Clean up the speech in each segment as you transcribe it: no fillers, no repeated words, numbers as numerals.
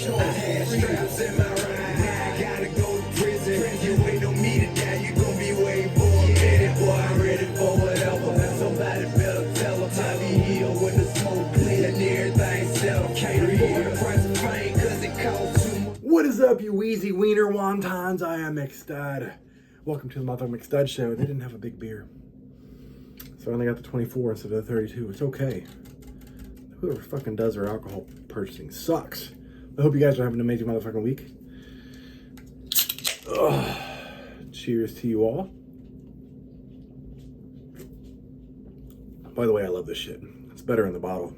Straps in my ride. I gotta go to prison. You ain't no me to die. You gon' be waiting for a minute. Boy, I'm ready for whatever. Somebody better tell them I be here when the smoke clear and everything settled. Can't afford the price of pain cause it costs too much. What is up, you wheezy wiener wontons? I am McStud. Welcome to the motherfucking McStud show. They didn't have a big beer, so I only got the 24 instead of the 32. It's okay. Whoever fucking does their alcohol purchasing sucks. I hope you guys are having an amazing motherfucking week. Cheers to you all. By the way, I love this shit. It's better in the bottle.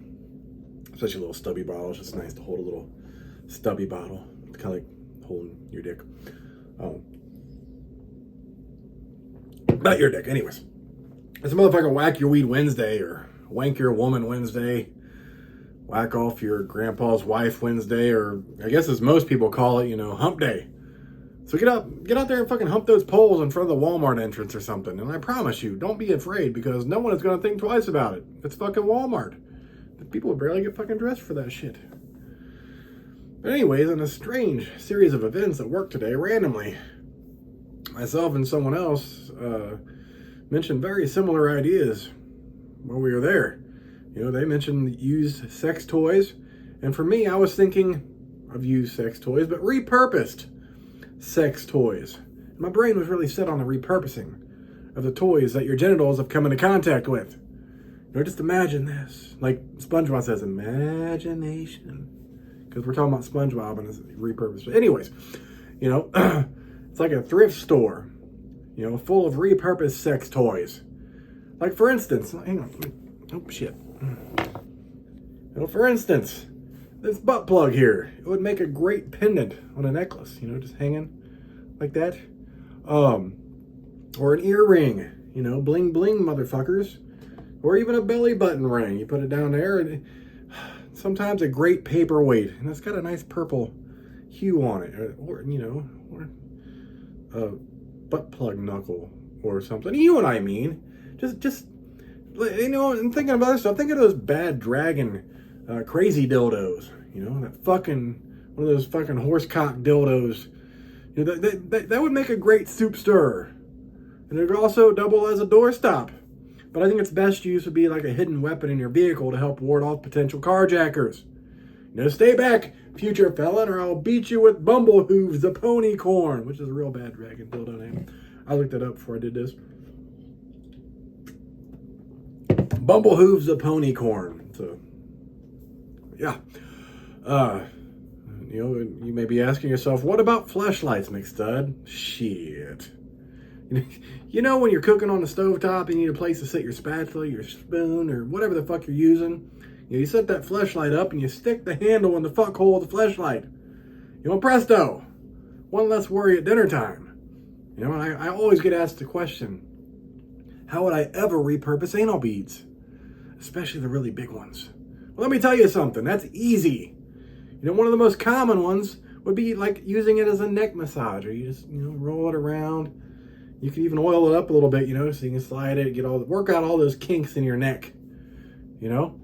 Especially a little stubby bottle. It's just nice to hold a little stubby bottle. It's kind of like holding your dick. Not your dick, anyways. It's a motherfucking Whack Your Weed Wednesday or Wank Your Woman Wednesday. Whack off your grandpa's wife Wednesday, or I guess as most people call it, hump day. So get out there and fucking hump those poles in front of the Walmart entrance or something. And I promise you, don't be afraid because no one is going to think twice about it. It's fucking Walmart. People barely get fucking dressed for that shit. But anyways, in a strange series of events at work today, randomly, myself and someone else mentioned very similar ideas while we were there. They mentioned used sex toys. And for me, I was thinking of used sex toys, but repurposed sex toys. And my brain was really set on the repurposing of the toys that your genitals have come into contact with. Just imagine this. Like SpongeBob says, imagination. Because we're talking about SpongeBob and it's repurposed. Anyways, it's like a thrift store, full of repurposed sex toys. Like for instance, hang on. Oh, shit. For instance, this butt plug here, it would make a great pendant on a necklace, just hanging like that. Or an earring, bling bling motherfuckers. Or even a belly button ring. You put it down there and sometimes a great paperweight. And it's got a nice purple hue on it. Or a butt plug knuckle or something. You know what I mean? Just and thinking about this stuff, think of those bad dragon crazy dildos. That fucking, one of those fucking horsecock dildos. That would make a great soup stirrer. And it would also double as a doorstop. But I think its best use would be like a hidden weapon in your vehicle to help ward off potential carjackers. Stay back, future felon, or I'll beat you with Bumble Hooves the pony corn, which is a real bad dragon dildo name. I looked it up before I did this. Bumble Hooves the pony corn. So, yeah. You may be asking yourself, what about fleshlights, McStud? Shit. When you're cooking on the stovetop and you need a place to set your spatula, your spoon, or whatever the fuck you're using, you set that fleshlight up and you stick the handle in the fuck hole of the fleshlight. Presto, one less worry at dinner time. And I always get asked the question, how would I ever repurpose anal beads? Especially the really big ones. Well, let me tell you something, that's easy. One of the most common ones would be like using it as a neck massager. You just, roll it around. You can even oil it up a little bit, so you can slide it, work out all those kinks in your neck, The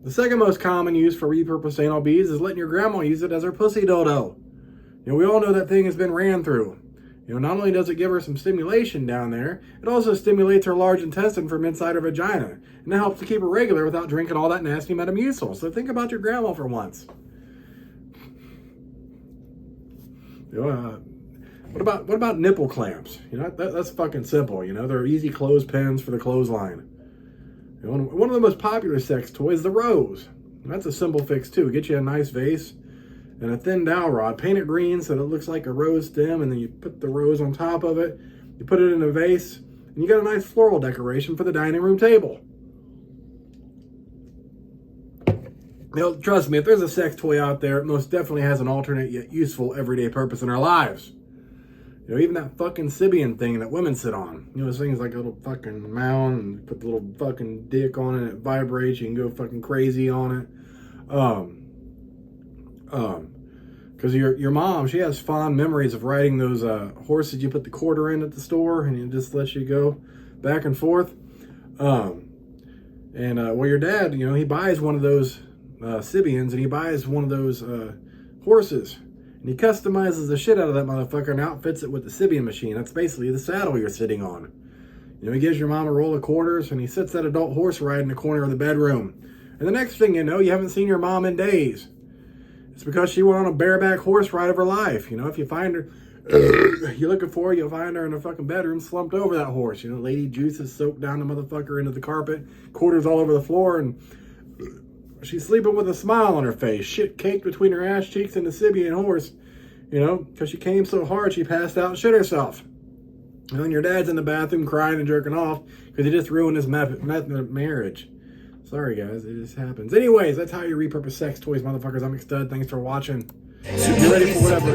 second most common use for repurposed anal beads is letting your grandma use it as her pussy dildo. We all know that thing has been ran through. Not only does it give her some stimulation down there, it also stimulates her large intestine from inside her vagina. And that helps to keep her regular without drinking all that nasty Metamucil. So think about your grandma for once. What about nipple clamps? That's fucking simple. They're easy clothespins for the clothesline. One of the most popular sex toys is the rose. That's a simple fix too. Get you a nice vase and a thin dowel rod. Paint it green so that it looks like a rose stem, and then you put the rose on top of it. You put it in a vase, and you got a nice floral decoration for the dining room table. Trust me, if there's a sex toy out there, it most definitely has an alternate yet useful everyday purpose in our lives. Even that fucking Sibian thing that women sit on. Those things like a little fucking mound, and you put the little fucking dick on it, and it vibrates, you can go fucking crazy on it. Because your mom, she has fond memories of riding those horses you put the quarter in at the store, and it just lets you go back and forth. Your dad, he buys one of those Sibians, and he buys one of those horses. And he customizes the shit out of that motherfucker and outfits it with the Sibian machine. That's basically the saddle you're sitting on. You know, he gives your mom a roll of quarters, and he sits that adult horse ride in the corner of the bedroom. And the next thing you know, you haven't seen your mom in days. It's because she went on a bareback horse ride of her life. You know, if you find her, you're looking for her, you'll find her in the fucking bedroom slumped over that horse. You know, lady juices soaked down the motherfucker into the carpet, quarters all over the floor, and she's sleeping with a smile on her face. Shit caked between her ass cheeks and the Sibian horse. You know, because she came so hard she passed out and shit herself. And then your dad's in the bathroom crying and jerking off because he just ruined his marriage. Sorry, guys. It just happens. Anyways, that's how you repurpose sex toys, motherfuckers. I'm McStud. Thanks for watching. You're ready for whatever.